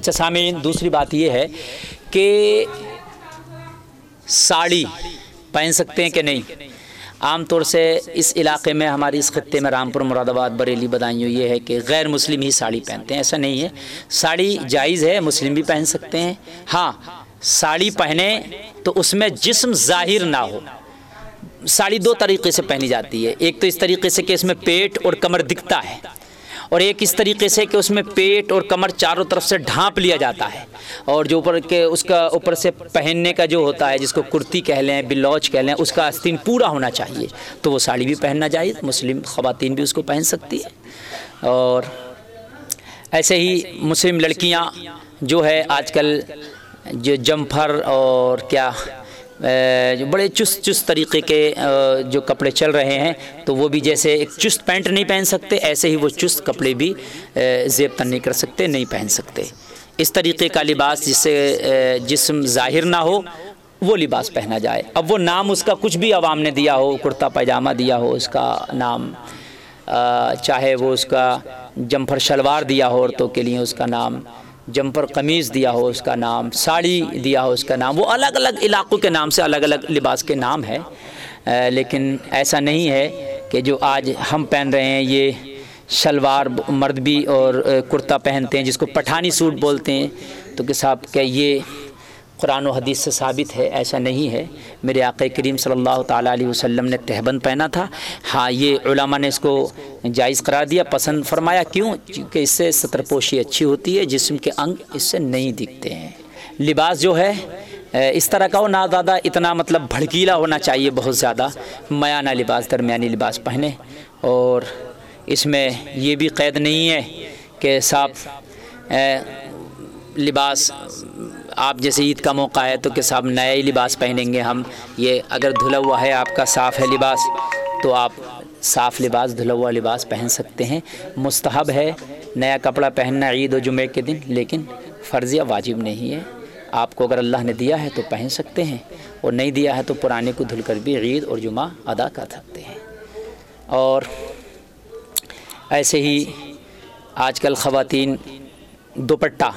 अच्छा सामीन, दूसरी बात ये है कि साड़ी पहन सकते हैं कि नहीं। आम तौर से इस इलाके में, हमारी इस खत्ते में, रामपुर, मुरादाबाद, बरेली, बदायूं, ये है कि गैर मुस्लिम ही साड़ी पहनते हैं। ऐसा नहीं है, साड़ी जायज़ है, मुस्लिम भी पहन सकते हैं। हाँ, साड़ी पहने तो उसमें जिस्म ज़ाहिर ना हो। साड़ी दो तरीक़े से पहनी जाती है, एक तो इस तरीके से कि इसमें पेट और कमर दिखता है, और एक इस तरीके से कि उसमें पेट और कमर चारों तरफ से ढांप लिया जाता है, और जो ऊपर के उसका ऊपर से पहनने का जो होता है, जिसको कुर्ती कह लें, बिलौज कह लें, उसका आस्तीन पूरा होना चाहिए, तो वो साड़ी भी पहनना चाहिए। मुस्लिम ख़वातीन भी उसको पहन सकती है। और ऐसे ही मुस्लिम लड़कियां जो है आजकल जो जम्फर और क्या जो बड़े चुस्त तरीक़े के जो कपड़े चल रहे हैं, तो वो भी जैसे एक चुस्त पैंट नहीं पहन सकते, ऐसे ही वो चुस्त कपड़े भी ज़ेब तन नहीं कर सकते, नहीं पहन सकते। इस तरीक़े का लिबास जिससे जिस्म ज़ाहिर ना हो, वो लिबास पहना जाए। अब वो नाम उसका कुछ भी अवाम ने दिया हो, कुर्ता पैजामा दिया हो उसका नाम, चाहे वो उसका जम्फर शलवार दिया हो औरतों के लिए, उसका नाम जम्पर कमीज़ दिया हो, उसका नाम साड़ी दिया हो, उसका नाम, वो अलग अलग इलाक़ों के नाम से अलग अलग लिबास के नाम है। लेकिन ऐसा नहीं है कि जो आज हम पहन रहे हैं, ये शलवार मर्द भी और कुर्ता पहनते हैं जिसको पठानी सूट बोलते हैं, तो कि साहब क्या ये कुरान और हदीस से साबित है? ऐसा नहीं है। मेरे आक़ा करीम सल्लल्लाहु ताला अलैहि वसल्लम ने तहबंद पहना था। हाँ, ये उलमा ने इसको जायज़ करार दिया, पसंद फरमाया। क्यों? क्योंकि इससे सतरपोशी अच्छी होती है, जिस्म के अंग इससे नहीं दिखते हैं। लिबास जो है इस तरह का हो ना ज़्यादा इतना मतलब भड़कीला होना चाहिए, बहुत ज़्यादा मयाना लिबास, दरमियानी लिबास पहने। और इसमें ये भी क़ैद नहीं है कि साफ लिबास, आप जैसे ईद का मौका है तो कि साहब नया ही लिबास पहनेंगे हम। ये अगर धुला हुआ है आपका, साफ़ है लिबास, तो आप साफ़ लिबास, धुला हुआ लिबास पहन सकते हैं। मुस्तहब है नया कपड़ा पहनना ईद और जुमे के दिन, लेकिन फ़र्ज़ या वाजिब नहीं है। आपको अगर अल्लाह ने दिया है तो पहन सकते हैं, और नहीं दिया है तो पुराने को धुलकर भी ईद और जुमा अदा कर सकते हैं। और ऐसे ही आजकल ख़वातीन दुपट्टा,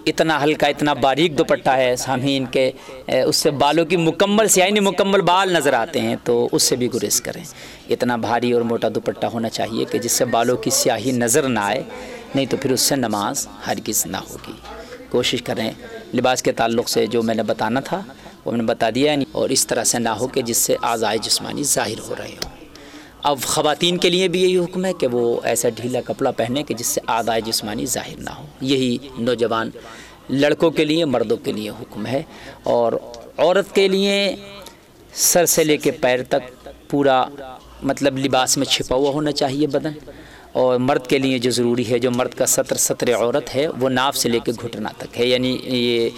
इतना हल्का, इतना बारीक दुपट्टा है सामीन के, उससे बालों की मुकम्मल स्याही नहीं, मुकम्मल बाल नज़र आते हैं, तो उससे भी गुरेज करें। इतना भारी और मोटा दुपट्टा होना चाहिए कि जिससे बालों की स्याही नज़र ना आए, नहीं तो फिर उससे नमाज हरगिज़ ना होगी। कोशिश करें लिबास के ताल्लुक़ से जो मैंने बताना था वो मैंने बता दिया है, और इस तरह से ना हो कि जिससे आज़ाए जिस्मानी ज़ाहिर हो रहे हो। अब ख़वातीन के लिए भी यही हुक्म है कि वो ऐसा ढीला कपड़ा पहने कि जिससे आज़ाए जिस्मानी ज़ाहिर ना हो। यही नौजवान लड़कों के लिए, मर्दों के लिए हुक्म है। और औरत के लिए सर से लेके पैर तक पूरा मतलब लिबास में छिपा हुआ होना चाहिए बदन। और मर्द के लिए जो ज़रूरी है, जो मर्द का सत्र औरत है, वो नाफ से लेके घुटना तक है, यानी ये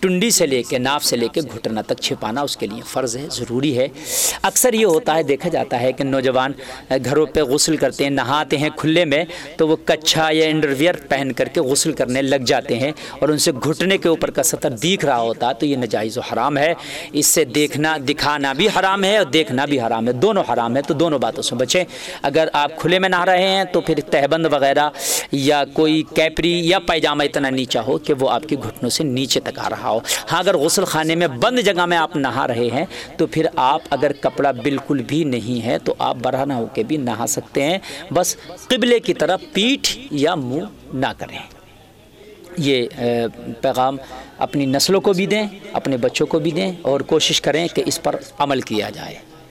टुंडी से लेके नाफ से लेके घुटना तक छिपाना उसके लिए फ़र्ज़ है, ज़रूरी है। अक्सर ये होता है, देखा जाता है कि नौजवान घरों पे गुस्ल करते हैं, नहाते हैं खुले में, तो वो कच्छा या अंडरवियर पहन करके गुस्ल करने लग जाते हैं, और उनसे घुटने के ऊपर का सतर दिख रहा होता है, तो ये नाजायज़ व हराम है। इससे देखना, दिखाना भी हराम है और देखना भी हराम है, दोनों हराम है। तो दोनों बातों से बचें। अगर आप खुले में नहा रहे हैं तो फिर तहबंद वगैरह या कोई कैपरी या पैजामा इतना नीचा हो कि वो आपके घुटनों से नीचे तक आ रहा हो। हाँ, अगर गुस्ल खाने में बंद जगह में आप नहा रहे हैं तो फिर आप, अगर कपड़ा बिल्कुल भी नहीं है तो आप बरहना होकर भी नहा सकते हैं, बस क़िबले की तरफ पीठ या मुंह ना करें। ये पैगाम अपनी नस्लों को भी दें, अपने बच्चों को भी दें, और कोशिश करें कि इस पर अमल किया जाए।